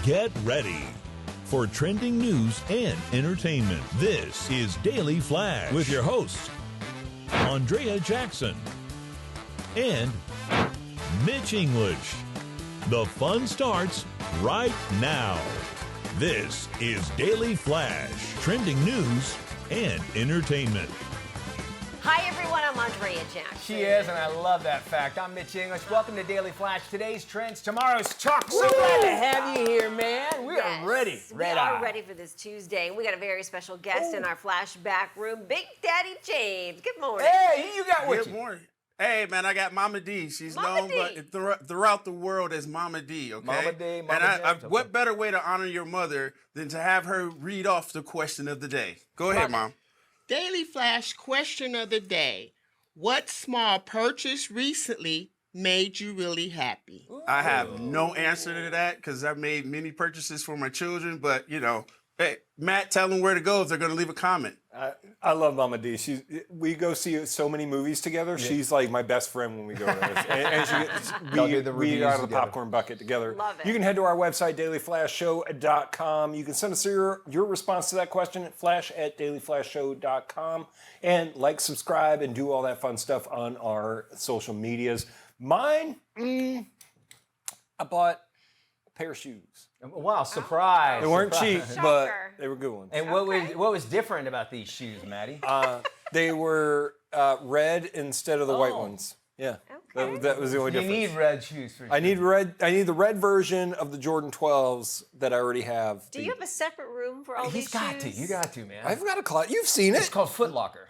Get ready for trending news and entertainment. This is Daily Flash with your hosts, Andrea Jackson and Mitch English. The fun starts right now. This is Daily Flash, trending news and entertainment. Hi, everyone. I'm Andrea Jackson. She is, and I love that fact. I'm Mitch English. Welcome to Daily Flash. Today's trends, tomorrow's talk. So glad to have you here, man. We are ready. We are ready for this Tuesday. We got a very special guest in our flashback room, Big Daddy James. Good morning. Hey, who you got with you? Good morning. Hey, man, I got Mama D. She's Mama known D. throughout the world as Mama D, okay? Mama D, Mama and D. what better way to honor your mother than to have her read off the question of the day? Go ahead, Mom. Daily Flash question of the day. What small purchase recently made you really happy? I have no answer to that because I've made many purchases for my children, but, hey, Matt, tell them where to go if they're going to leave a comment. I love Mama D. We go see so many movies together. Yeah. She's like my best friend when we go there. and we eat out of the popcorn bucket together. Love it. You can head to our website, dailyflashshow.com. You can send us your response to that question at flash@dailyflashshow.com. And like, subscribe, and do all that fun stuff on our social medias. Mine, I bought a pair of shoes. Wow, surprise. They weren't cheap, Shocker. but they were good ones. And what was different about these shoes, Maddie? They were red instead of the white ones. Yeah, Okay. that was the only You difference. need red shoes for I need the red version of the Jordan 12s that I already have. Do you have a separate room for all He's these got shoes? to. You got to, man. I've got a closet. You've seen It's it. called Foot Locker.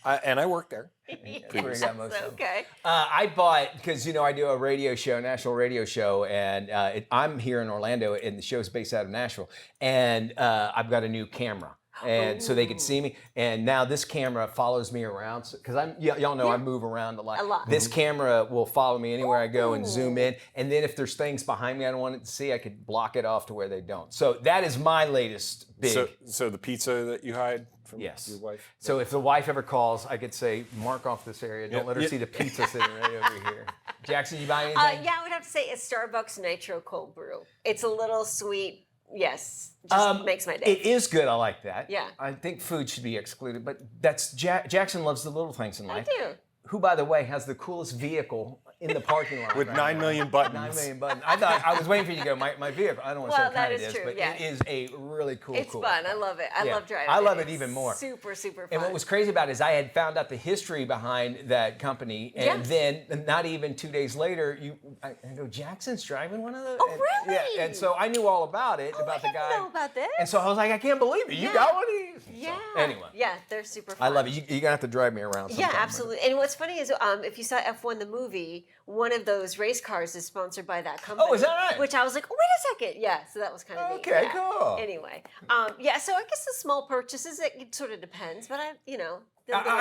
And I work there. That's where you got most of them. Okay. I bought, because, I do a radio show, national radio show, and I'm here in Orlando, and the show's based out of Nashville, and I've got a new camera. And so they could see me, and now this camera follows me around because y'all know I move around a lot. A lot. This camera will follow me anywhere I go and zoom in, and then if there's things behind me I don't want it to see, I could block it off to where they don't. So that is my latest big. So the pizza that you hide from your wife. So if the wife ever calls, I could say, mark off this area. Don't let her see the pizza sitting right over here. Jackson, you buy anything? Yeah, I would have to say a Starbucks Nitro Cold Brew. It's a little sweet. Yes, just makes my day. It is good. I like that. Yeah. I think food should be excluded, but that's Jackson loves the little things in I life. do. Who, by the way, has the coolest vehicle in the parking lot With right 9 now. million buttons. 9 million buttons. I thought I was waiting for you to go. My vehicle. I don't want to say Well, what kind that it is is, true, but yeah. it is a really cool. It's fun. I love it. I love driving. I love it even more. Super, super fun. And what was crazy about it is I had found out the history behind that company, and then not even 2 days later, I go, Jackson's driving one of those. Oh, really? Yeah, and so I knew all about it, about the I guy. didn't know about this. And so I was like, I can't believe it. You got one of these? Yeah. So, anyway. Yeah, they're super fun. I love it. You're going to have to drive me around sometime. Yeah, absolutely. And what's funny is if you saw F1 the movie, one of those race cars is sponsored by that company. Oh, is that right? Which I was like, oh, wait a second. Yeah, so that was kind of neat. Okay, Yeah. cool. Anyway, so I guess the small purchases, it sort of depends, but I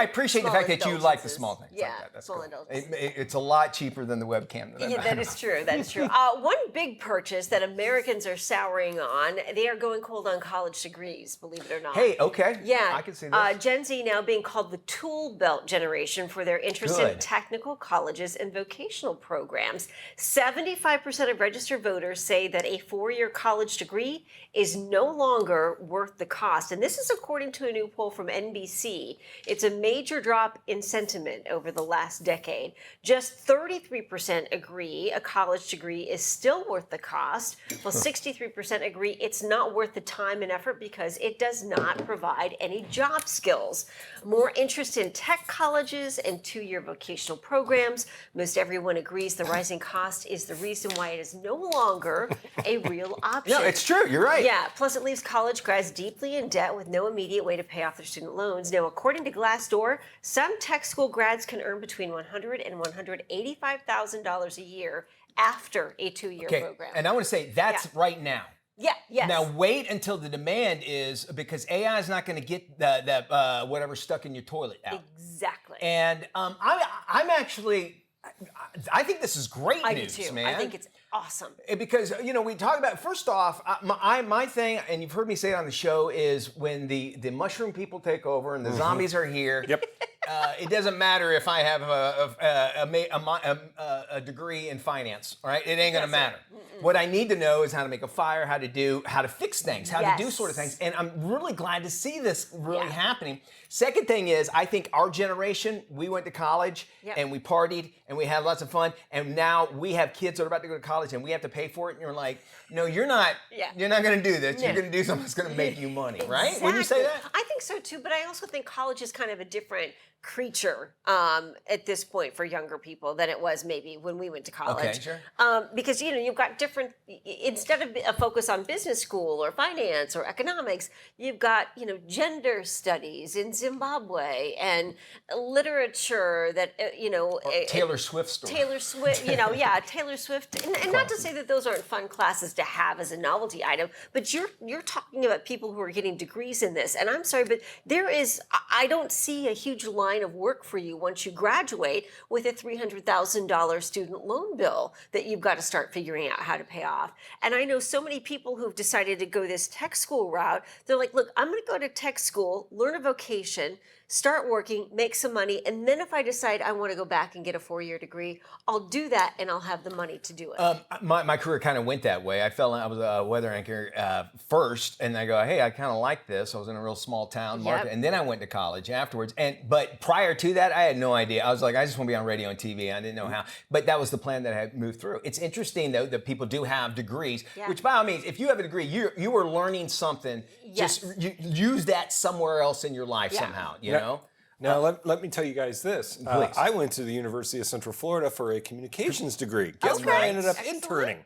appreciate the fact that you like the small things Yeah, like that. That's small cool. indulgences. It's a lot cheaper than the webcam that I Yeah, that is true. That is true. One big purchase that Americans are souring on, they are going cold on college degrees, believe it or not. Hey, okay. Yeah. I can see this. Gen Z now being called the tool belt generation for their interest in Good. technical colleges and vocational programs. 75% of registered voters say that a 4-year college degree is no longer worth the cost. And this is according to a new poll from NBC. It's a major drop in sentiment over the last decade. Just 33% agree a college degree is still worth the cost, while 63% agree it's not worth the time and effort because it does not provide any job skills. More interest in tech colleges and 2-year vocational programs. Most everyone agrees the rising cost is the reason why it is no longer a real option. No, it's true. You're right. Yeah, plus it leaves college grads deeply in debt with no immediate way to pay off their student loans. Now, according to Glassdoor, some tech school grads can earn between $100,000 and $185,000 a year after a 2-year program. And I want to say that's right now. Yeah, yes. Now wait until the demand is, because AI is not going to get that whatever stuck in your toilet out. Exactly. And I'm actually, I think this is great I news, do too. man. I think it's awesome. Because, we talk about, first off, my thing, and you've heard me say it on the show, is when the mushroom people take over and the zombies are here, it doesn't matter if I have a degree in finance, all right? It ain't going to matter. What I need to know is how to make a fire, how to fix things, how to do Yes. sort of things. And I'm really glad to see this really Yeah. happening. Second thing is, I think our generation, we went to college Yep. and we partied and we had lots of fun. And now we have kids that are about to go to college and we have to pay for it. And you're like, no, you're not. Yeah. You're not going to do this. Yeah. You're going to do something that's going to make you money, right? Wouldn't you say that? Exactly. I think so too, but I also think college is kind of a different creature at this point for younger people than it was maybe when we went to college. Okay, sure. Because you've got different. Instead of a focus on business school or finance or economics, you've got gender studies in Zimbabwe and literature that Taylor Swift story. Taylor Swift, Taylor Swift, and not to say that those aren't fun classes to have as a novelty item, but you're talking about people who are getting degrees in this, and I'm sorry, but I don't see a huge line of work for you once you graduate with a $300,000 student loan bill that you've got to start figuring out how to pay off. And I know so many people who've decided to go this tech school route. They're like, look, I'm going to go to tech school, learn a vocation, start working, make some money, and then if I decide I want to go back and get a 4-year degree, I'll do that and I'll have the money to do it. My career kind of went that way. I was a weather anchor first, and I go, hey, I kind of like this. I was in a real small town market, and then I went to college afterwards. But prior to that, I had no idea. I was like, I just want to be on radio and TV. I didn't know how. But that was the plan that I had moved through. It's interesting, though, that people do have degrees, which by all means, if you have a degree, you are learning something. Yes. Just use that somewhere else in your life somehow, you know? Now, let me tell you guys this. I went to the University of Central Florida for a communications degree. Guess where I ended up interning?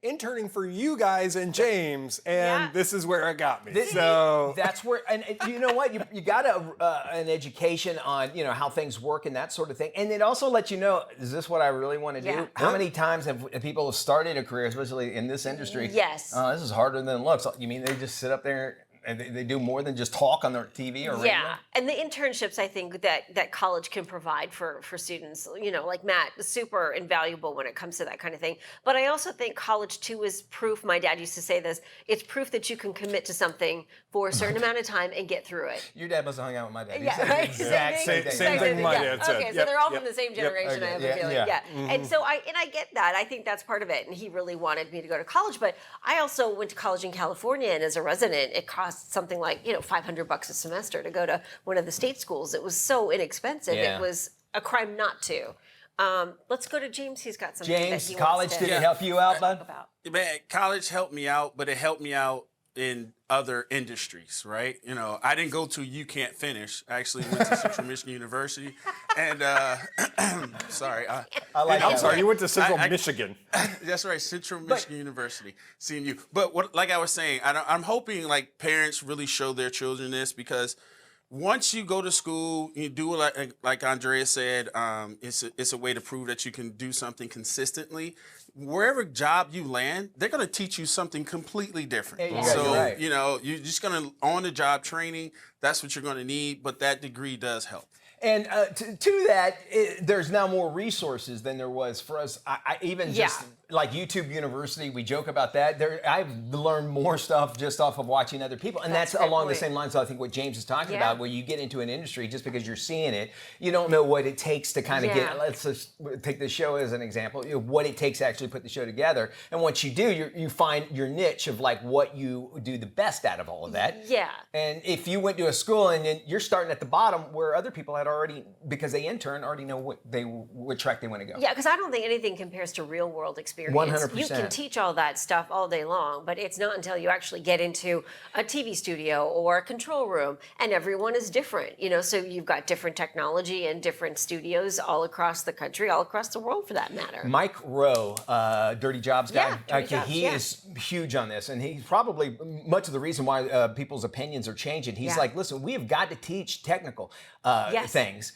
Interning for you guys and James, and this is where it got me. That's where, and you know what, you got an education on how things work and that sort of thing, and it also lets you know, is this what I really want to do? Yeah. How many times have people started a career, especially in this industry? Yes. This is harder than it looks. You mean they just sit up there and they do more than just talk on their TV or radio? Yeah, and the internships I think that college can provide for students, like Matt, is super invaluable when it comes to that kind of thing. But I also think college too is proof. My dad used to say this: it's proof that you can commit to something for a certain amount of time and get through it. Your dad must have hung out with my dad. He Yeah, said right. the exact same thing my dad said. Okay, so Yep, they're all yep, from the same yep. generation. I have a feeling. Yeah. And so I get that. I think that's part of it. And he really wanted me to go to college, but I also went to college in California, and as a resident, it cost something like $500 a semester to go to one of the state schools. It was so inexpensive. Yeah. It was a crime not to. Let's go to James. He's got something that James, he college wants to did it help you out, bud? about. Man, college helped me out, but it helped me out in other industries, right? I didn't go to You Can't Finish. I actually went to Central Michigan University, and sorry, I'm sorry, you went to Central Michigan. That's right, Central Michigan University, CMU. But like I was saying, I'm hoping like parents really show their children this, because once you go to school, you do like Andrea said, it's a way to prove that you can do something consistently. Wherever job you land, they're going to teach you something completely different. Yeah, So, you're right. you're just going to on-the-job training. That's what you're going to need, but that degree does help. And to that, there's now more resources than there was for us. I even just like YouTube University, we joke about that. I've learned more stuff just off of watching other people, and that's along the same lines. I think what James is talking about, where you get into an industry just because you're seeing it, you don't know what it takes to kind of get. Let's just take the show as an example. What it takes to actually put the show together, and once you do, you find your niche of like what you do the best out of all of that. Yeah. And if you went to a school and then you're starting at the bottom where other people had already, because they intern, already know what track they want to go. Yeah, because I don't think anything compares to real world experience. 100%. You can teach all that stuff all day long, but it's not until you actually get into a TV studio or a control room, and everyone is different. So you've got different technology and different studios all across the country, all across the world for that matter. Mike Rowe, Dirty Jobs guy, Yeah, Dirty Jobs, he is huge on this, and he's probably much of the reason why people's opinions are changing. He's like, listen, we have got to teach technical things.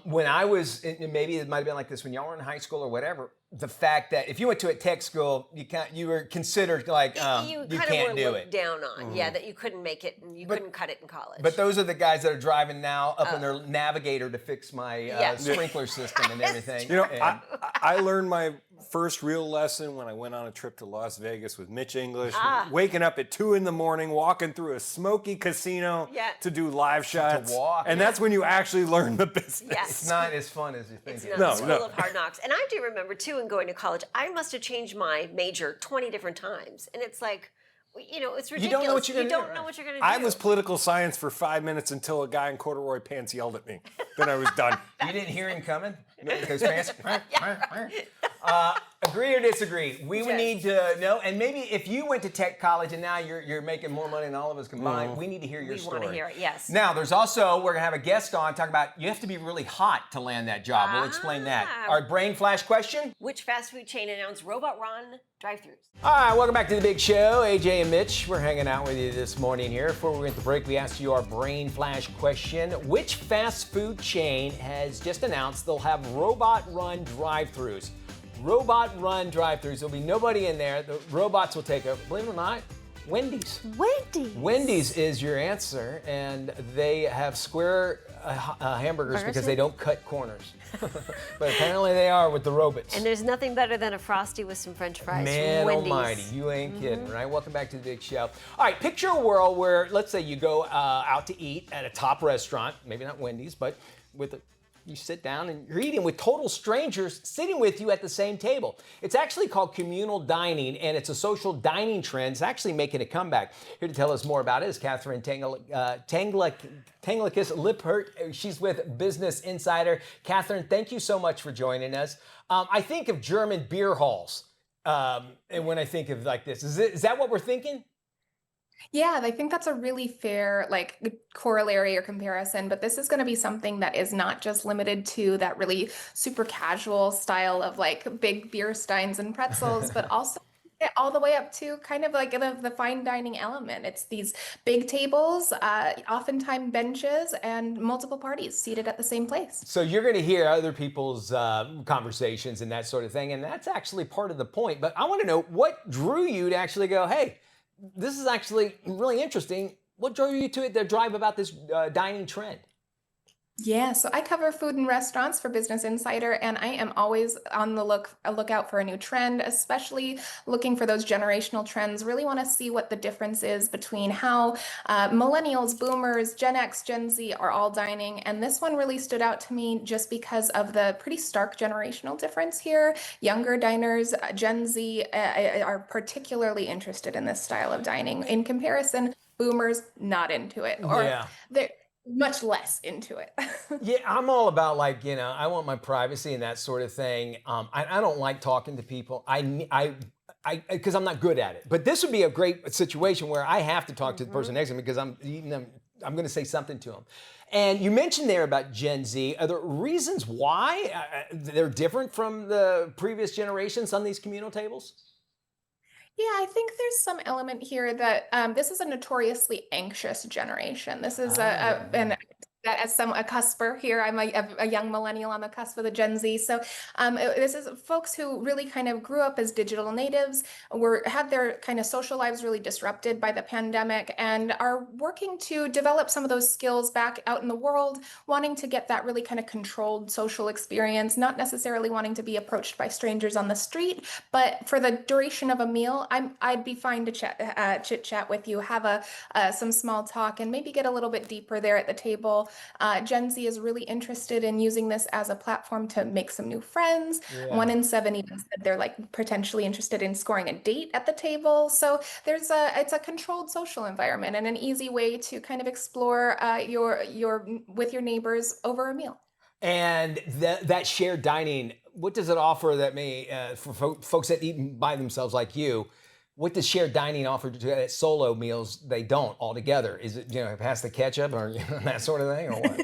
When I was, maybe it might have been like this when y'all were in high school or whatever, the fact that if you went to a tech school, you were considered like, you kind can't of do were it. looked down on, that you couldn't make it, and you couldn't cut it in college. But those are the guys that are driving now up in their Navigator to fix my sprinkler system and everything. I learned my first real lesson when I went on a trip to Las Vegas with Mitch English. Ah. Waking up at 2 a.m, walking through a smoky casino Yeah. to do live shots. walk. And that's when you actually learn the business. Yes. It's not as fun as you think It's it not is. School of Hard Knocks. And I do remember, too, in going to college, I must have changed my major 20 different times. And it's like, it's ridiculous. You don't know what you're going to do. You don't know what you're going to do. I was political science for 5 minutes until a guy in corduroy pants yelled at me. Then I was done. You didn't hear him coming? Those pants? Agree or disagree? We would need to know. And maybe if you went to tech college and now you're making more money than all of us combined, we need to hear your story. We want to hear it, yes. Now, there's also, we're going to have a guest on talking about you have to be really hot to land that job. We'll explain that. Our brain flash question. Which fast food chain announced robot run drive-thrus? All right, welcome back to the big show. AJ and Mitch, we're hanging out with you this morning here. Before we went to break, we asked you our brain flash question. Which fast food chain has just announced they'll have robot run drive-thrus? Robot run drive-thrus. There'll be nobody in there. The robots will take over. Believe it or not, Wendy's. Wendy's is your answer, and they have square hamburgers because they don't cut corners. But apparently they are with the robots. And there's nothing better than a Frosty with some French fries Man from Wendy's. almighty, you ain't kidding, right? Welcome back to the big show. All right, picture a world where, let's say you go out to eat at a top restaurant, maybe not Wendy's, but you sit down and you're eating with total strangers sitting with you at the same table. It's actually called Communal Dining, and it's a social dining trend. It's actually making a comeback. Here to tell us more about it is Catherine Tanglikis-Lippert. She's with Business Insider. Catherine, thank you so much for joining us. I think of German beer halls, and when I think of like this, is that what we're thinking? Yeah, I think that's a really fair corollary or comparison, but this is going to be something that is not just limited to that really super casual style of big beer steins and pretzels, but also all the way up to kind of like the fine dining element. It's these big tables, oftentimes benches, and multiple parties seated at the same place. So you're going to hear other people's conversations and that sort of thing, and that's actually part of the point. But I want to know what drew you to actually go, hey, this is actually really interesting. What drove you to the drive about this dining trend? Yeah, so I cover food and restaurants for Business Insider, and I am always on the lookout for a new trend, especially looking for those generational trends. Really want to see what the difference is between how millennials, boomers, Gen X, Gen Z are all dining. And this one really stood out to me just because of the pretty stark generational difference here. Younger diners, Gen Z, are particularly interested in this style of dining. In comparison, boomers not into it, or they're much less into it. Yeah, I'm all about I want my privacy and that sort of thing. I don't like talking to people. Because I'm not good at it. But this would be a great situation where I have to talk to the person next to me because I'm going to say something to them. And you mentioned there about Gen Z. Are there reasons why they're different from the previous generations on these communal tables? Yeah, I think there's some element here that this is a notoriously anxious generation. This is a cusper here. I'm a young millennial on the cusp of the Gen Z. So this is folks who really kind of grew up as digital natives, had their kind of social lives really disrupted by the pandemic, and are working to develop some of those skills back out in the world, wanting to get that really kind of controlled social experience, not necessarily wanting to be approached by strangers on the street, but for the duration of a meal, I'd be fine to chit chat with you, have some small talk, and maybe get a little bit deeper there at the table. Gen Z is really interested in using this as a platform to make some new friends. Yeah. 1 in 7 even said they're potentially interested in scoring a date at the table. So it's a controlled social environment and an easy way to kind of explore with your neighbors over a meal. And that shared dining, what does it offer that for folks that eat by themselves like you? What does shared dining offer to solo meals they don't altogether? Is it, pass the ketchup or that sort of thing, or what?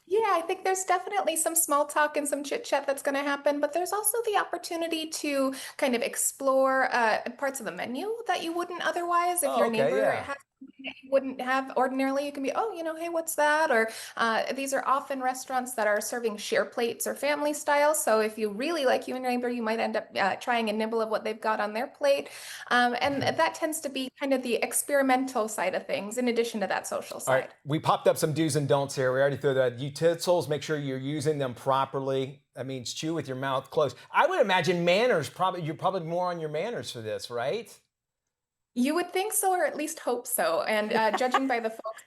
Yeah, I think there's definitely some small talk and some chit chat that's going to happen, but there's also the opportunity to kind of explore parts of the menu that you wouldn't otherwise if your neighbor has that you wouldn't have ordinarily. You can be, oh, hey, what's that? Or these are often restaurants that are serving share plates or family style. So if you really like human neighbor, you might end up trying a nibble of what they've got on their plate. And that tends to be kind of the experimental side of things in addition to that social side. All right, we popped up some do's and don'ts here. We already threw the utensils. Make sure you're using them properly. That means chew with your mouth closed. I would imagine manners, you're probably more on your manners for this, right? You would think so, or at least hope so. And judging by the folks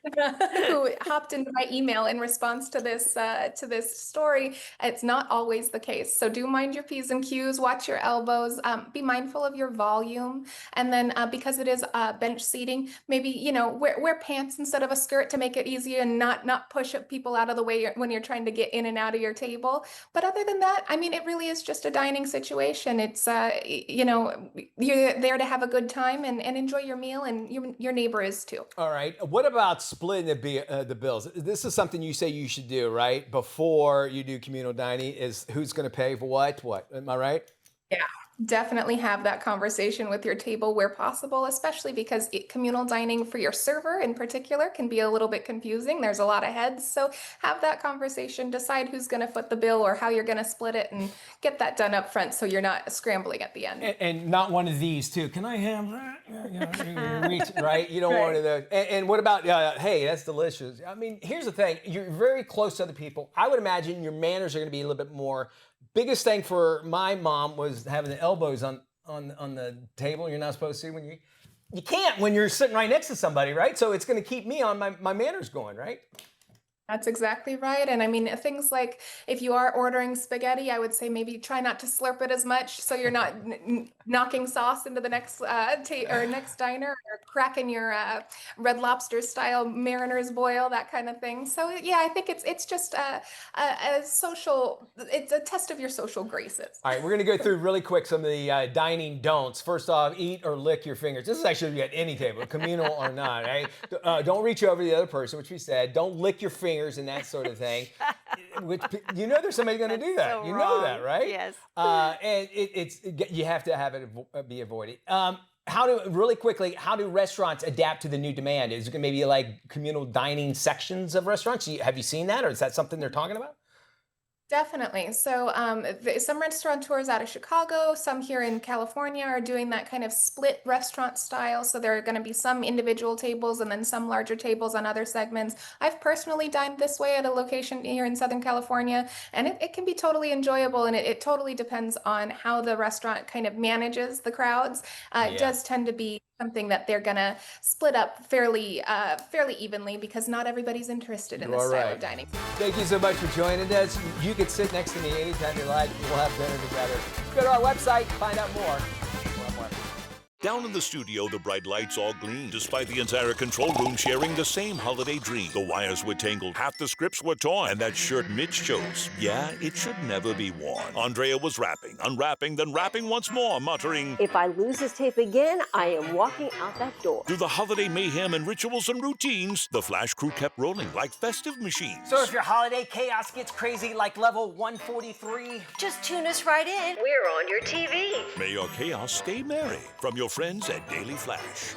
who hopped into my email in response to this story, it's not always the case. So do mind your P's and Q's, watch your elbows, be mindful of your volume. And then because it is bench seating, maybe, wear pants instead of a skirt to make it easier and not push people out of the way when you're trying to get in and out of your table. But other than that, I mean, it really is just a dining situation. It's, you're there to have a good time and enjoy your meal, and your neighbor is too. All right. What about splitting the bills? This is something you say you should do, right? Before you do communal dining, is who's going to pay for what? What? Am I right? Yeah. Definitely have that conversation with your table where possible, especially because communal dining for your server in particular can be a little bit confusing. There's a lot of heads. So have that conversation, decide who's going to foot the bill or how you're going to split it, and get that done up front so you're not scrambling at the end. And not one of these too. Can I have that? Reach, right? You don't want one of those. And what about, hey, that's delicious. I mean, here's the thing. You're very close to other people. I would imagine your manners are going to be a little bit more. Biggest thing for my mom was having the elbows on the table. You're not supposed to when you can't when you're sitting right next to somebody, right? So it's going to keep me on my manners going, right? That's exactly right. And I mean, things like if you are ordering spaghetti, I would say maybe try not to slurp it as much so you're not knocking sauce into the next next diner, or cracking your Red Lobster style Mariner's boil, that kind of thing. So yeah, I think it's just a social, it's a test of your social graces. All right, we're going to go through really quick some of the dining don'ts. First off, eat or lick your fingers. This is actually at any table, communal or not, right? Don't reach over the other person, which we said. Don't lick your fingers and that sort of thing. Which, there's somebody going to do that. So you know wrong. that, right? Yes. And you have to have it be avoided. How do restaurants adapt to the new demand? Is it going to maybe like communal dining sections of restaurants? Have you seen that, or is that something they're talking about? Definitely. So some restaurateurs out of Chicago, some here in California are doing that kind of split restaurant style. So there are going to be some individual tables and then some larger tables on other segments. I've personally dined this way at a location here in Southern California, and it can be totally enjoyable, and it totally depends on how the restaurant kind of manages the crowds. It does tend to be something that they're going to split up fairly evenly, because not everybody's interested in this style of dining. Thank you so much for joining us. You can sit next to me anytime you like. We'll have dinner together. Go to our website, find out more. Down in the studio, the bright lights all gleamed, despite the entire control room sharing the same holiday dream. The wires were tangled, half the scripts were torn, and that shirt Mitch chose, yeah, it should never be worn. Andrea was wrapping, unwrapping, then wrapping once more, muttering, If I lose this tape again, I am walking out that door. through the holiday mayhem and rituals and routines, the Flash crew kept rolling like festive machines. So if your holiday chaos gets crazy like level 143, Just tune us right in. We're on your TV. May your chaos stay merry. From your friends at Daily Flash.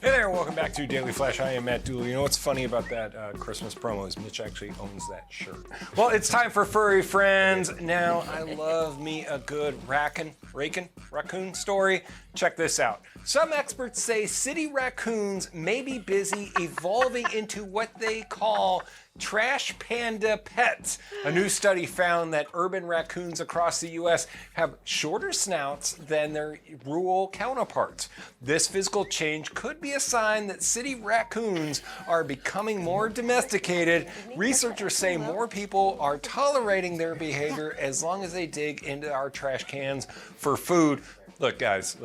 Hey there, welcome back to Daily Flash. I am Matt Doolittle. You know what's funny about that Christmas promo is Mitch actually owns that shirt. Well, it's time for Furry Friends. Now, I love me a good raccoon story. Check this out. Some experts say city raccoons may be busy evolving into what they call trash panda pets. A new study found that urban raccoons across the U.S. have shorter snouts than their rural counterparts. This physical change could be a sign that city raccoons are becoming more domesticated. Researchers say more people are tolerating their behavior as long as they dig into our trash cans for food. Look, guys,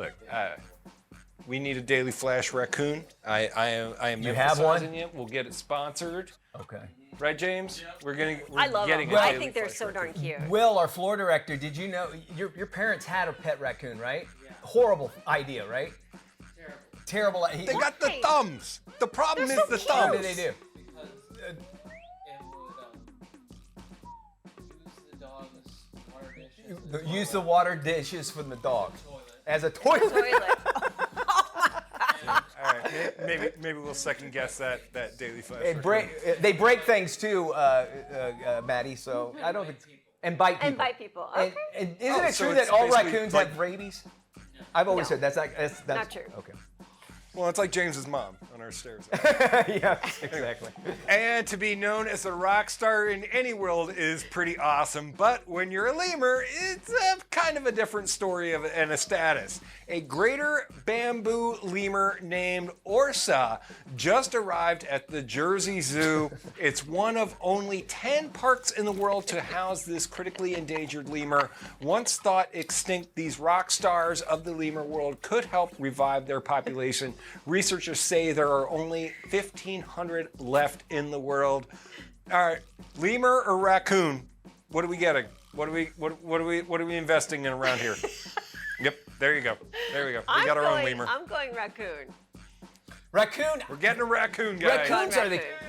we need a Daily Flash raccoon. I am You have emphasizing one? it. We'll get it sponsored. okay. Right, James? We're I love getting them. a I Daily think they're Flash so raccoon. darn cute. Will, our floor director, did you know your parents had a pet raccoon, right? Yeah. Horrible idea, right? Terrible. They got the thumbs. The problem is the What thumbs. did they do? It would use the dog's water Use the water dishes from the dog as a toilet. All right, maybe we'll second guess that Daily Flash. They break things too, Maddie. So I don't think. And bite people. And bite people. Okay. And isn't it so true it's that all basically raccoons like- have rabies? I've always No. said that's Not true. Okay. Well, it's like James's mom on our stairs. Yeah, exactly. And to be known as a rock star in any world is pretty awesome, but when you're a lemur, it's kind of a different story and a status. A greater bamboo lemur named Orsa just arrived at the Jersey Zoo. It's one of only 10 parks in the world to house this critically endangered lemur. Once thought extinct, these rock stars of the lemur world could help revive their population. Researchers say there are only 1,500 left in the world. All right, lemur or raccoon? What are we getting? What are we investing in around here? Yep, there you go. There we go. We got our own lemur. I'm going raccoon. Raccoon. We're getting a raccoon, guys. Raccoons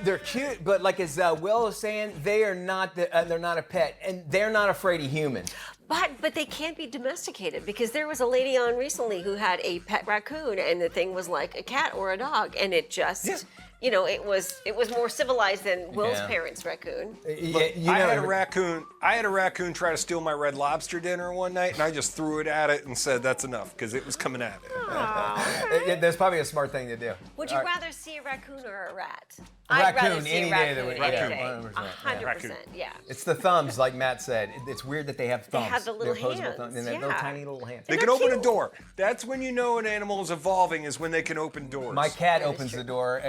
they're cute, but like as Will was saying, they are not they're not a pet, and they're not afraid of humans. But they can't be domesticated because there was a lady on recently who had a pet raccoon and the thing was like a cat or a dog and it just it was more civilized than Will's parents' raccoon. I had a raccoon try to steal my Red Lobster dinner one night, and I just threw it at it and said that's enough because it was coming at it. That's probably a smart thing to do. Would you rather see a raccoon or a rat? Raccoon, I'd rather see any a day of the raccoon week. any Raccoon, day. 100%, 100%, yeah. It's the thumbs, like Matt said. It's weird that they have thumbs. They have the little They're opposable hands, thumbs, and they're little yeah. tiny little hands. They can open a door. That's when you know an animal is evolving, is when they can open doors. My cat opens the door.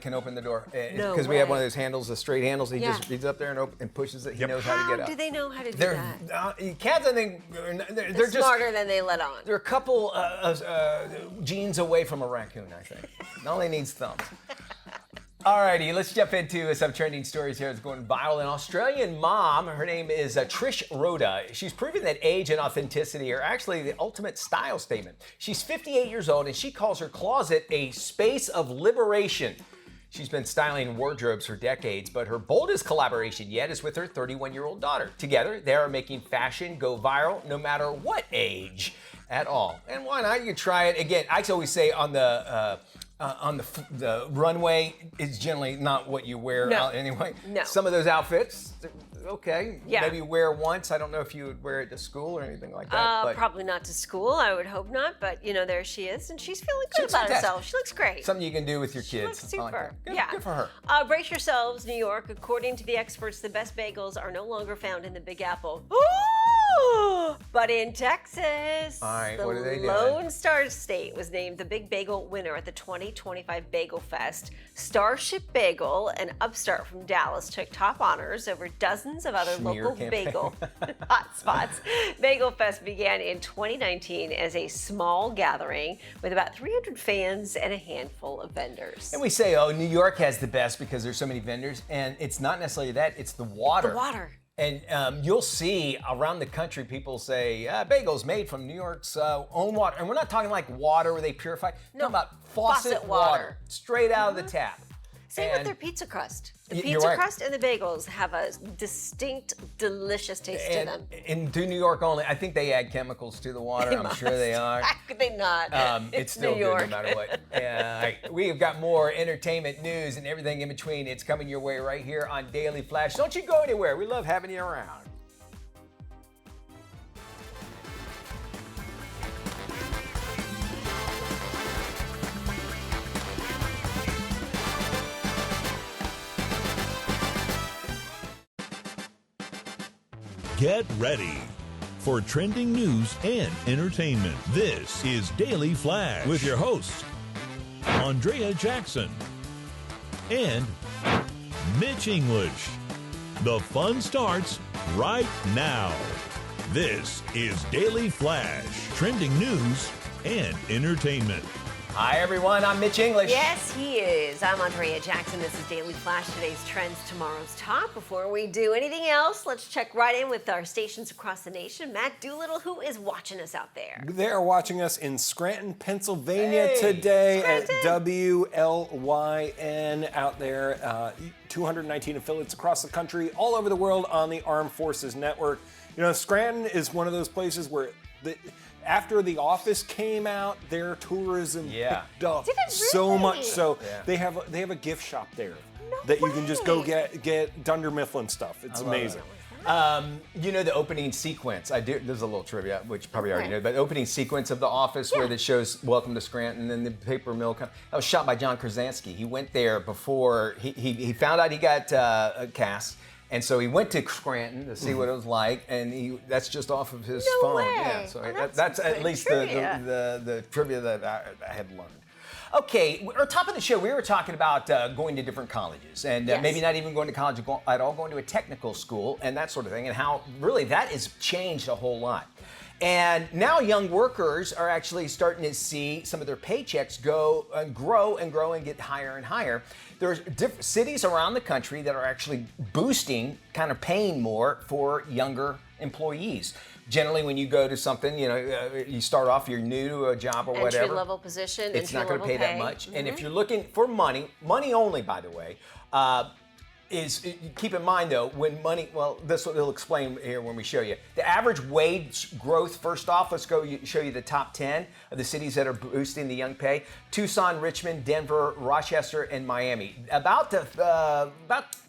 Can open the door No because we have way. one of those handles, the straight handles. He Yeah. just reads up there and pushes it. He knows how to How get up. do they know how to do They're that? cats. I think they're just Smarter than they let on. They're a couple genes away from a raccoon, I think. It only needs thumbs. Alrighty, let's jump into some trending stories here. It's going viral. An Australian mom, her name is Trish Rhoda. She's proven that age and authenticity are actually the ultimate style statement. She's 58 years old and she calls her closet a space of liberation. She's been styling wardrobes for decades, but her boldest collaboration yet is with her 31-year-old daughter. Together, they are making fashion go viral no matter what age at all. And why not? You can try it. Again, I always say on the runway is generally not what you wear out anyway. No. Some of those outfits, okay, Yeah. maybe wear once. I don't know if you would wear it to school or anything like that. But Probably not to school. I would hope not. But there she is, and she's feeling good looks about fantastic. herself. She looks great. something you can do with your She kids. looks I like super. that. Yeah. Good for her. Brace yourselves, New York. According to the experts, the best bagels are no longer found in the Big Apple. But in Texas, All right, the what are they doing? Lone Star State was named the Big Bagel winner at the 2025 Bagel Fest. Starship Bagel, an upstart from Dallas, took top honors over dozens of other Smear local campaign. bagel hotspots. Bagel Fest began in 2019 as a small gathering with about 300 fans and a handful of vendors. And we say, oh, New York has the best because there's so many vendors, and it's not necessarily that, it's the water. The water. And you'll see around the country people say, bagels made from New York's own water. And we're not talking like water where they purify. We're talking about faucet water, straight out of the tap. Same with And- their pizza crust. The You're pizza right. crust and the bagels have a distinct, delicious taste to them. And to New York only, I think they add chemicals to the water. I'm sure they are. How could they not? It's still New good York. no matter what. We've got more entertainment news and everything in between. It's coming your way right here on Daily Flash. Don't you go anywhere. We love having you around. Get ready for trending news and entertainment. This is Daily Flash with your hosts, Andrea Jackson and Mitch English. The fun starts right now. This is Daily Flash, trending news and entertainment. Hi, everyone. I'm Mitch English. Yes, he is. I'm Andrea Jackson. This is Daily Flash, today's trends, tomorrow's top. Before we do anything else, let's check right in with our stations across the nation. Matt Doolittle, who is watching us out there? They are watching us in Scranton, Pennsylvania Hey, today Scranton. at WLYN out there. 219 affiliates across the country, all over the world on the Armed Forces Network. You know, Scranton is one of those places where after The Office came out, their tourism picked up Did it so really? much so Yeah. they have a gift shop there No that you can just go way. get Dunder Mifflin stuff. It's amazing. You know the opening sequence. There's a little trivia, which you probably already Okay. know, but the opening sequence of The Office where it shows "Welcome to Scranton" and the paper mill. That was shot by John Krasinski. He went there before he found out he got cast. And so he went to Scranton to see what it was like, and that's just off of his No phone. way. Yeah, so Oh, that's at good least trivia. the trivia that I had learned. Okay, our top of the show, we were talking about going to different colleges and Yes. maybe not even going to college at all, going to a technical school and that sort of thing, and how really that has changed a whole lot. And now young workers are actually starting to see some of their paychecks go and grow and grow and get higher and higher. There's different cities around the country that are actually boosting, kind of paying more for younger employees. Generally, when you go to something, you start off, you're new to a job or whatever. Entry-level position, It's not going to pay entry-level that much. pay. And if you're looking for money only, by the way, keep in mind though, when money, well, this will explain here when we show you. The average wage growth, first off, let's go show you the top 10 of the cities that are boosting the young pay. Tucson, Richmond, Denver, Rochester, and Miami. About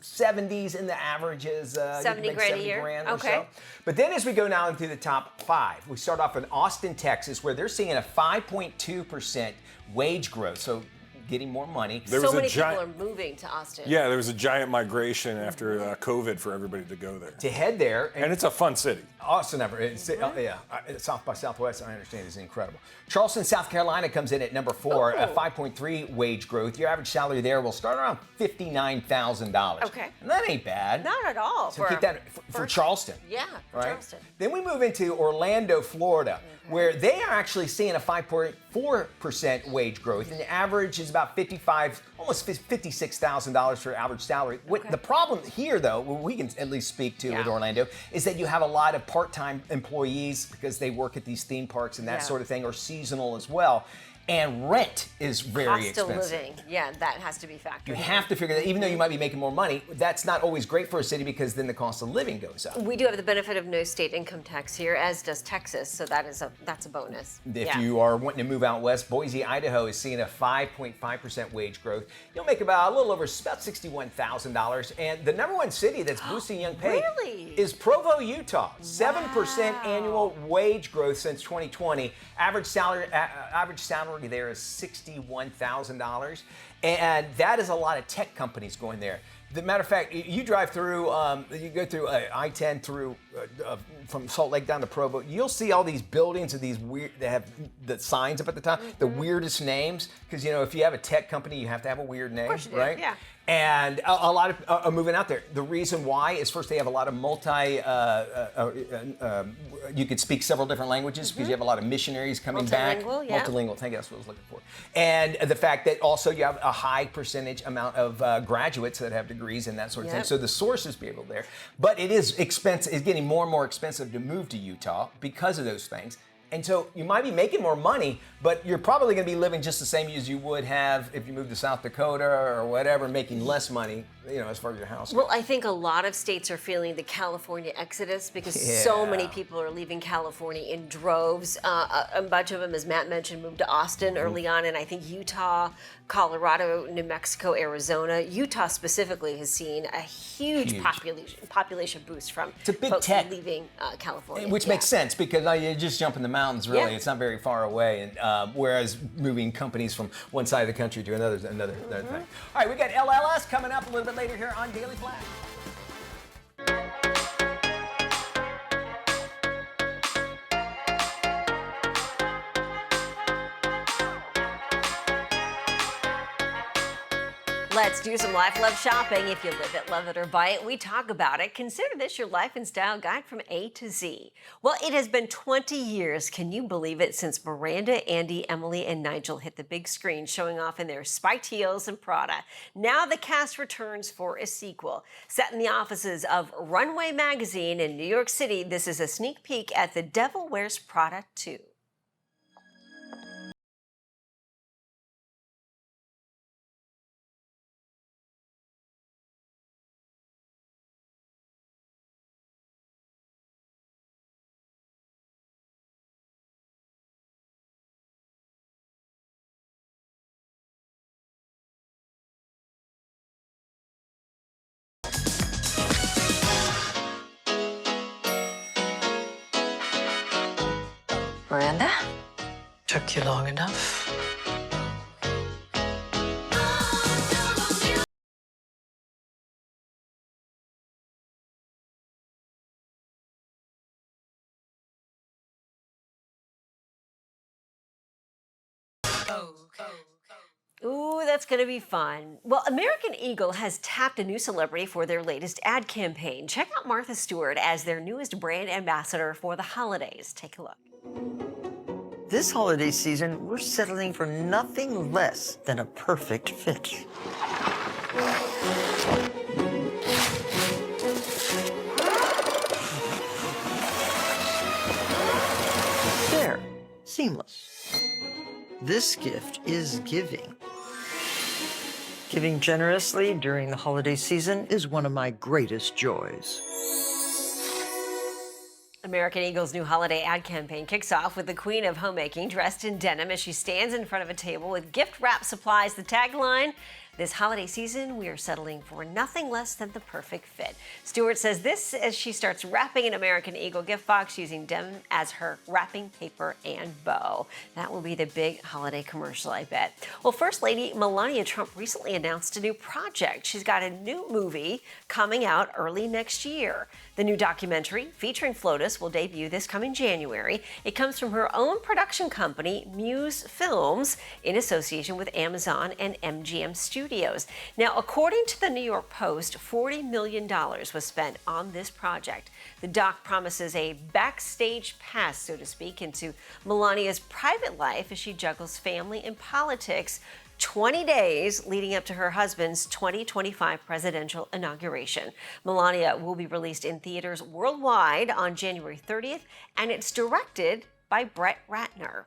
70s in the averages. 70 grand a year? Grand or Okay. so. But then as we go down into the top 5, we start off in Austin, Texas, where they're seeing a 5.2% wage growth. So getting more money. There So was a many people giant- are moving to Austin. Yeah, there was a giant migration after COVID for everybody to go there. To head there, And it's a fun city. Austin, South by Southwest, I understand, is incredible. Charleston, South Carolina comes in at number 4, a 5.3 wage growth. Your average salary there will start around $59,000. Okay. And that ain't bad. Not at all. So keep that for Charleston. Yeah, for Right? Charleston. Then we move into Orlando, Florida, where they are actually seeing a 5.4% wage growth, and the average is about almost $56,000 for average salary. The problem here, though, what we can at least speak to with Orlando, is that you have a lot of part-time employees because they work at these theme parks and that sort of thing, or seasonal as well. And rent is very Cost of expensive. living. Yeah, that has to be factored You in. have to figure that even though you might be making more money, that's not always great for a city because then the cost of living goes up. We do have the benefit of no state income tax here, as does Texas, so that's a bonus. If you are wanting to move out west, Boise, Idaho is seeing a 5.5% wage growth. You'll make about a little over about $61,000. And the number one city that's boosting young pay Really? is Provo, Utah. 7% annual wage growth since 2020. Average salary there is $61,000. And that is a lot of tech companies going there. The matter of fact, you drive through, you go through I-10 through from Salt Lake down to Provo. You'll see all these buildings of these weird. They have the signs up at the top, the weirdest names. Because if you have a tech company, you have to have a weird name, course you do, right? yeah. And a lot of are moving out there. The reason why is first they have a lot of you could speak several different languages because you have a lot of missionaries coming back. Multilingual, yeah. Multilingual, thank you, that's what I was looking for. And the fact that also you have a high percentage amount of graduates that have degrees and that sort of thing. Yep. So the source is able there. But it is expensive, it's getting more and more expensive to move to Utah because of those things. And so you might be making more money, but you're probably going to be living just the same as you would have if you moved to South Dakota or whatever, making less money, as far as your house goes. Well, I think a lot of states are feeling the California exodus because so many people are leaving California in droves. A bunch of them, as Matt mentioned, moved to Austin early on, and I think Utah, Colorado, New Mexico, Arizona. Utah specifically has seen a huge population boost from a big folks tech. leaving California. Which makes sense because you just jump in the mountains, really. Yeah. It's not very far away. And whereas moving companies from one side of the country to another thing. All right, we got LLS coming up a little bit later here on Daily Flash. Let's do some life love shopping. If you live it, love it, or buy it, we talk about it. Consider this your life and style guide from A to Z. Well, it has been 20 years, can you believe it, since Miranda, Andy, Emily, and Nigel hit the big screen showing off in their spiked heels and Prada. Now the cast returns for a sequel. Set in the offices of Runway magazine in New York City, this is a sneak peek at The Devil Wears Prada 2. Miranda? Took you long enough. Ooh, that's going to be fun. Well, American Eagle has tapped a new celebrity for their latest ad campaign. Check out Martha Stewart as their newest brand ambassador for the holidays. Take a look. This holiday season, we're settling for nothing less than a perfect fit. There, seamless. This gift is giving. Giving generously during the holiday season is one of my greatest joys. American Eagle's new holiday ad campaign kicks off with the queen of homemaking dressed in denim as she stands in front of a table with gift-wrapped supplies. The tagline, this holiday season, we are settling for nothing less than the perfect fit. Stewart says this as she starts wrapping an American Eagle gift box using denim as her wrapping paper and bow. That will be the big holiday commercial, I bet. Well, First Lady Melania Trump recently announced a new project. She's got a new movie coming out early next year. The new documentary featuring FLOTUS will debut this coming January. It comes from her own production company, Muse Films, in association with Amazon and MGM Studios. Now, according to the New York Post, $40 million was spent on this project. The doc promises a backstage pass, so to speak, into Melania's private life as she juggles family and politics 20 days leading up to her husband's 2025 presidential inauguration. Melania will be released in theaters worldwide on January 30th, and it's directed by Brett Ratner.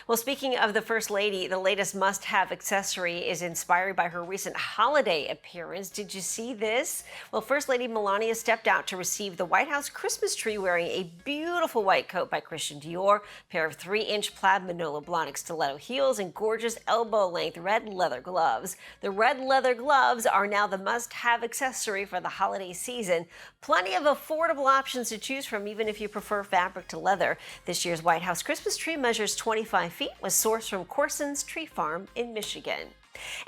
Well, speaking of the First Lady, the latest must-have accessory is inspired by her recent holiday appearance. Did you see this? Well, First Lady Melania stepped out to receive the White House Christmas tree wearing a beautiful white coat by Christian Dior, pair of 3-inch plaid Manolo Blahnik stiletto heels, and gorgeous elbow-length red leather gloves. The red leather gloves are now the must-have accessory for the holiday season. Plenty of affordable options to choose from, even if you prefer fabric to leather. This year's White House Christmas tree measures 25 feet, was sourced from Corson's Tree Farm in Michigan.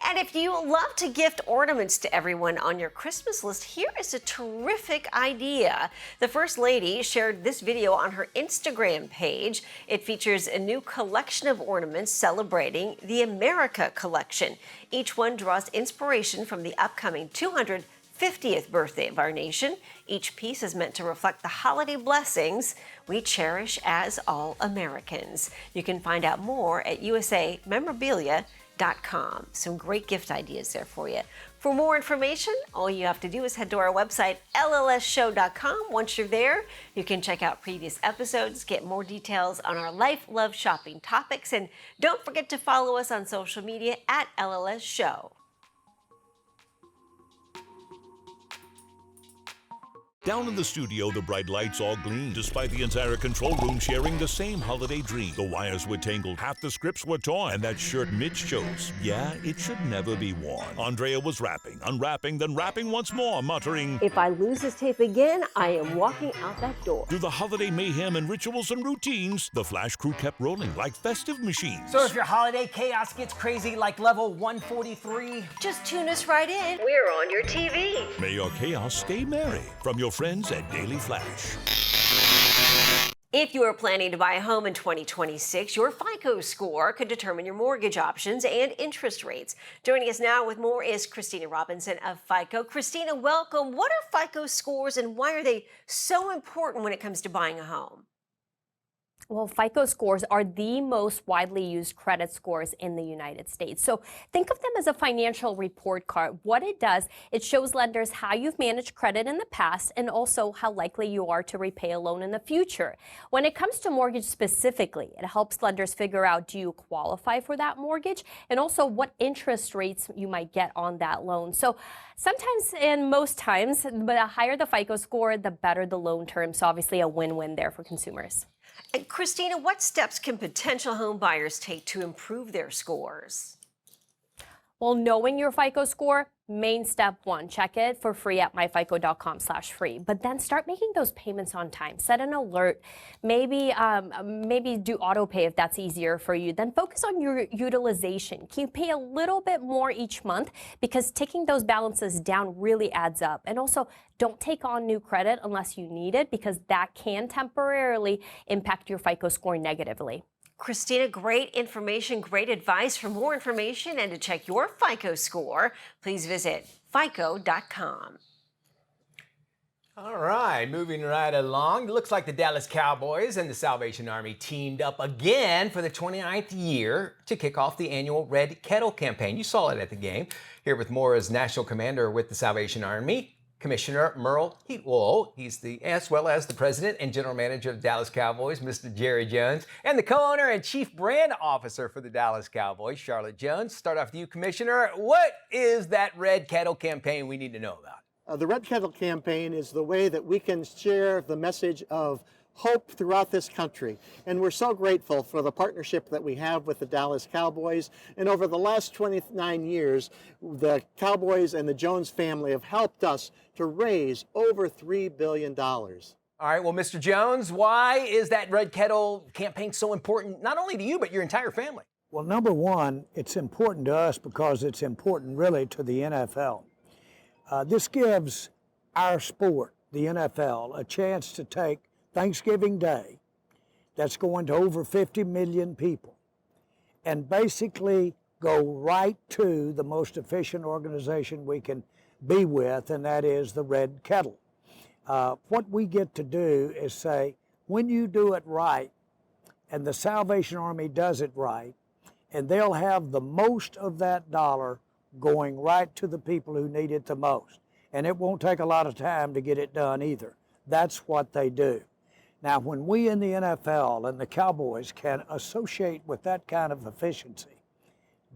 And if you love to gift ornaments to everyone on your Christmas list, here is a terrific idea. The First Lady shared this video on her Instagram page. It features a new collection of ornaments celebrating the America collection. Each one draws inspiration from the upcoming 250th birthday of our nation. Each piece is meant to reflect the holiday blessings we cherish as all Americans. You can find out more at usamemorabilia.com. Some great gift ideas there for you. For more information, all you have to do is head to our website, llsshow.com. Once you're there, you can check out previous episodes, get more details on our life, love, shopping topics, and don't forget to follow us on social media at LLS Show. Down in the studio, the bright lights all gleamed, despite the entire control room sharing the same holiday dream. The wires were tangled, half the scripts were torn, and that shirt Mitch chose, yeah, it should never be worn. Andrea was wrapping, unwrapping, then wrapping once more, muttering, If I lose this tape again, I am walking out that door. through the holiday mayhem and rituals and routines, the Flash crew kept rolling like festive machines. So if your holiday chaos gets crazy like level 143, Just tune us right in. We're on your TV. May your chaos stay merry. From your friends at Daily Flash. If you are planning to buy a home in 2026, your FICO score could determine your mortgage options and interest rates. Joining us now with more is Christina Robinson of FICO. Christina, welcome. What are FICO scores and why are they so important when it comes to buying a home? Well, FICO scores are the most widely used credit scores in the United States. So think of them as a financial report card. What it does, it shows lenders how you've managed credit in the past and also how likely you are to repay a loan in the future. When it comes to mortgage specifically, it helps lenders figure out, do you qualify for that mortgage, and also what interest rates you might get on that loan. So sometimes and most times, the higher the FICO score, the better the loan term. So obviously a win-win there for consumers. And Christina, what steps can potential home buyers take to improve their scores? Well, knowing your FICO score, main step one, check it for free at myfico.com/free. But then start making those payments on time. Set an alert. Maybe do auto pay if that's easier for you. Then focus on your utilization. Can you pay a little bit more each month? Because taking those balances down really adds up. And also, don't take on new credit unless you need it, because that can temporarily impact your FICO score negatively. Christina, great information, great advice. For more information and to check your FICO score, please visit fico.com. All right, moving right along. It looks like the Dallas Cowboys and the Salvation Army teamed up again for the 29th year to kick off the annual Red Kettle campaign. You saw it at the game. Here with more is National Commander with the Salvation Army, Commissioner Merle Heatwell. He's as well as the President and General Manager of the Dallas Cowboys, Mr. Jerry Jones, and the co-owner and Chief Brand Officer for the Dallas Cowboys, Charlotte Jones. Start off with you, Commissioner. What is that Red Kettle campaign we need to know about? The Red Kettle campaign is the way that we can share the message of hope throughout this country. And we're so grateful for the partnership that we have with the Dallas Cowboys. And over the last 29 years, the Cowboys and the Jones family have helped us to raise over $3 billion. All right, well, Mr. Jones, why is that Red Kettle campaign so important, not only to you, but your entire family? Well, number one, it's important to us because it's important really to the NFL. This gives our sport, the NFL, a chance to take Thanksgiving Day, that's going to over 50 million people, and basically go right to the most efficient organization we can be with, and that is the Red Kettle. What we get to do is say, when you do it right, and the Salvation Army does it right, and they'll have the most of that dollar going right to the people who need it the most. And it won't take a lot of time to get it done either. That's what they do. Now, when we in the NFL and the Cowboys can associate with that kind of efficiency,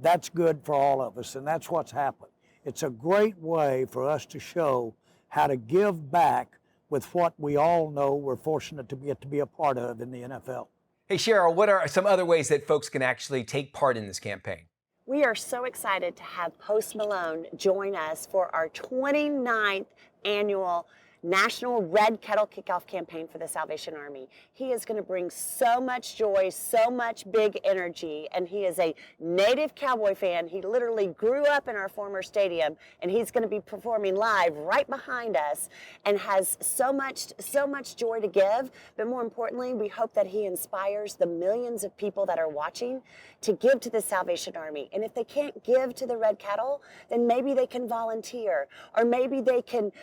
that's good for all of us, and that's what's happened. It's a great way for us to show how to give back with what we all know we're fortunate to get to be a part of in the NFL. Hey, Cheryl, what are some other ways that folks can actually take part in this campaign? We are so excited to have Post Malone join us for our 29th annual National Red Kettle Kickoff campaign for the Salvation Army. He is going to bring so much joy, so much big energy, and he is a native Cowboy fan. He literally grew up in our former stadium, and he's going to be performing live right behind us and has so much joy to give. But more importantly, we hope that he inspires the millions of people that are watching to give to the Salvation Army. And if they can't give to the Red Kettle, then maybe they can volunteer, or maybe they can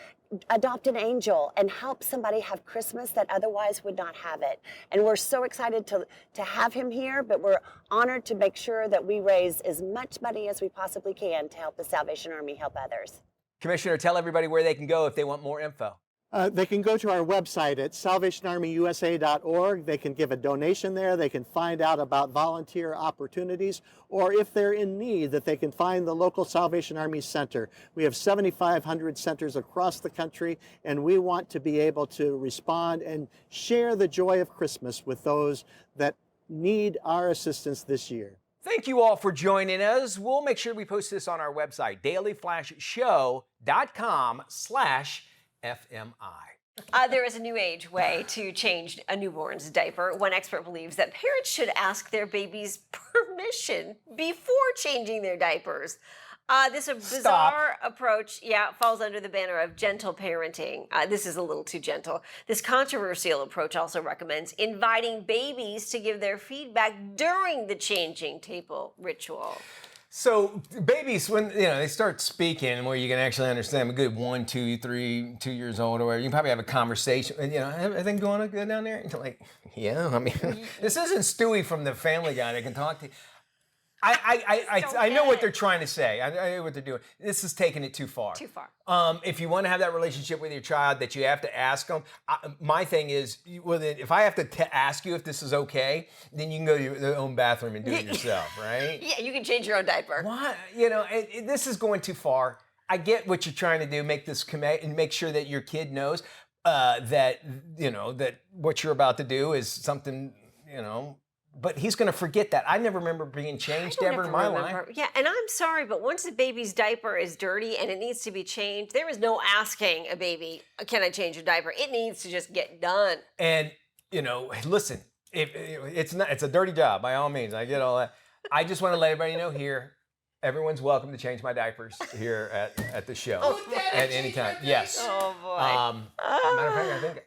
adopt an angel and help somebody have Christmas that otherwise would not have it. And we're so excited to have him here, but we're honored to make sure that we raise as much money as we possibly can to help the Salvation Army help others. Commissioner, tell everybody where they can go if they want more info. They can go to our website at salvationarmyusa.org. They can give a donation there. They can find out about volunteer opportunities, or if they're in need, that they can find the local Salvation Army Center. We have 7,500 centers across the country, and we want to be able to respond and share the joy of Christmas with those that need our assistance this year. Thank you all for joining us. We'll make sure we post this on our website, dailyflashshow.com/FMI. There is a new age way to change a newborn's diaper. One expert believes that parents should ask their babies permission before changing their diapers. This is a bizarre approach, falls under the banner of gentle parenting. This is a little too gentle. This controversial approach also recommends inviting babies to give their feedback during the changing table ritual. So babies, when they start speaking, where you can actually understand them, a good 1, 2, 3, 2 years old or whatever, you can probably have a conversation. And everything going good down there? And you're like, yeah. I mean, this isn't Stewie from the Family Guy that can talk to you. I know what they're trying to say. I know what they're doing. This is taking it too far. Too far. If you want to have that relationship with your child, that you have to ask them. My thing is, if I have to ask you if this is okay, then you can go to your own bathroom and do it yourself, right? Yeah, you can change your own diaper. What? This is going too far. I get what you're trying to do. Make this and make sure that your kid knows that what you're about to do is something, But he's going to forget that. I never remember being changed ever in my life. Yeah, and I'm sorry, but once a baby's diaper is dirty and it needs to be changed, there is no asking a baby, can I change your diaper? It needs to just get done. And, listen, it's a dirty job, by all means. I get all that. I just want to let everybody know here, everyone's welcome to change my diapers here at the show at any time. Yes. Oh, boy. Matter of fact, I think,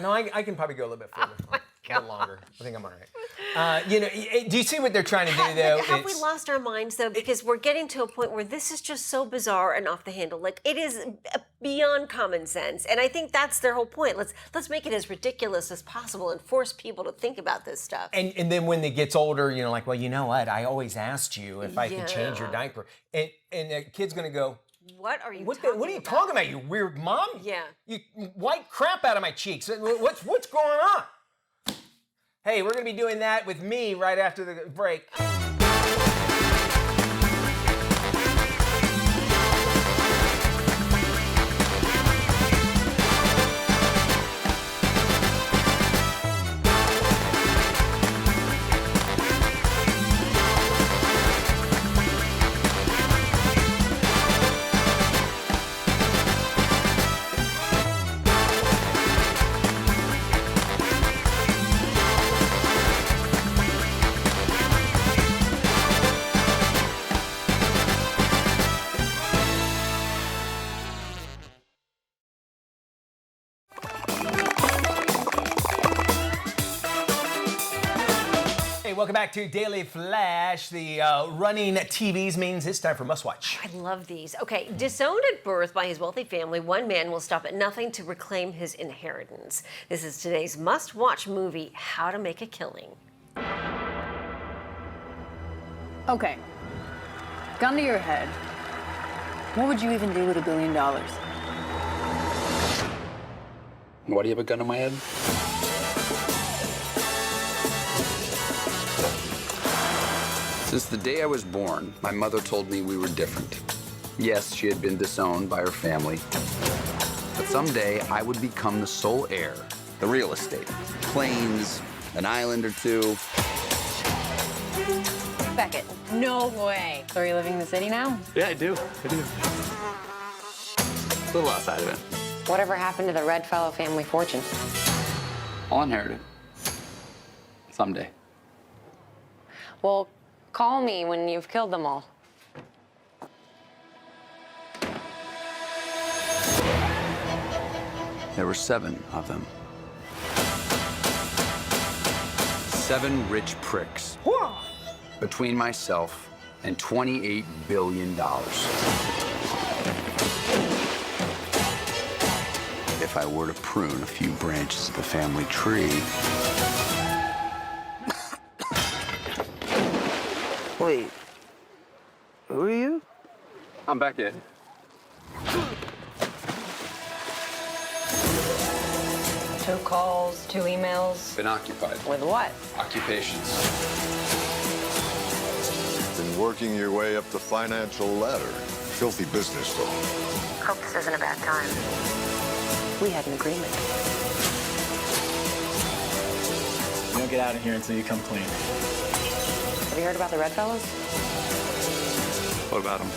no, I can probably go a little bit further. A little longer. I think I'm all right. Do you see what they're trying to do, though? Have we lost our minds, though? Because we're getting to a point where this is just so bizarre and off the handle. Like, it is beyond common sense. And I think that's their whole point. Let's make it as ridiculous as possible and force people to think about this stuff. And then when it gets older, like, well, you know what? I always asked you if I could change your diaper. And the kid's going to go, what are you What are you talking about, you weird mom? Yeah. You wipe crap out of my cheeks. What's going on? Hey, we're going to be doing that with me right after the break. Welcome back to Daily Flash. The running TVs means it's time for Must Watch. I love these. Okay, disowned at birth by his wealthy family, one man will stop at nothing to reclaim his inheritance. This is today's Must Watch movie, How to Make a Killing. Okay, gun to your head. What would you even do with $1 billion? Why do you have a gun to my head? Since the day I was born, my mother told me we were different. Yes, she had been disowned by her family, but someday I would become the sole heir, the real estate, planes, an island or two. Beckett, no way. So are you living in the city now? Yeah, I do. A little outside of it. Whatever happened to the Redfellow family fortune? I'll inherit it. Someday. Well, call me when you've killed them all. There were 7 of them. 7 rich pricks. Between myself and $28 billion. If I were to prune a few branches of the family tree. Wait, who are you? I'm Beckett. Two calls, 2 emails. Been occupied. With what? Occupations. Been working your way up the financial ladder. Filthy business, though. Hope this isn't a bad time. We had an agreement. You don't get out of here until you come clean. Have you heard about the Redfellows? What about them?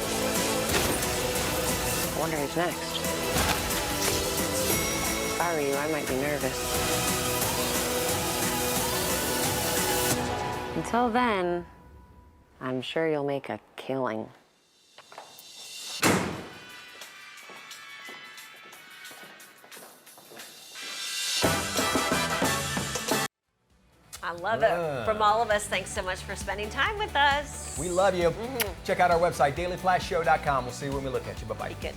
I wonder who's next. If I were you, I might be nervous. Until then, I'm sure you'll make a killing. I love it. From all of us, thanks so much for spending time with us. We love you. Check out our website, dailyflashshow.com. We'll see you when we look at you. Bye-bye. Good.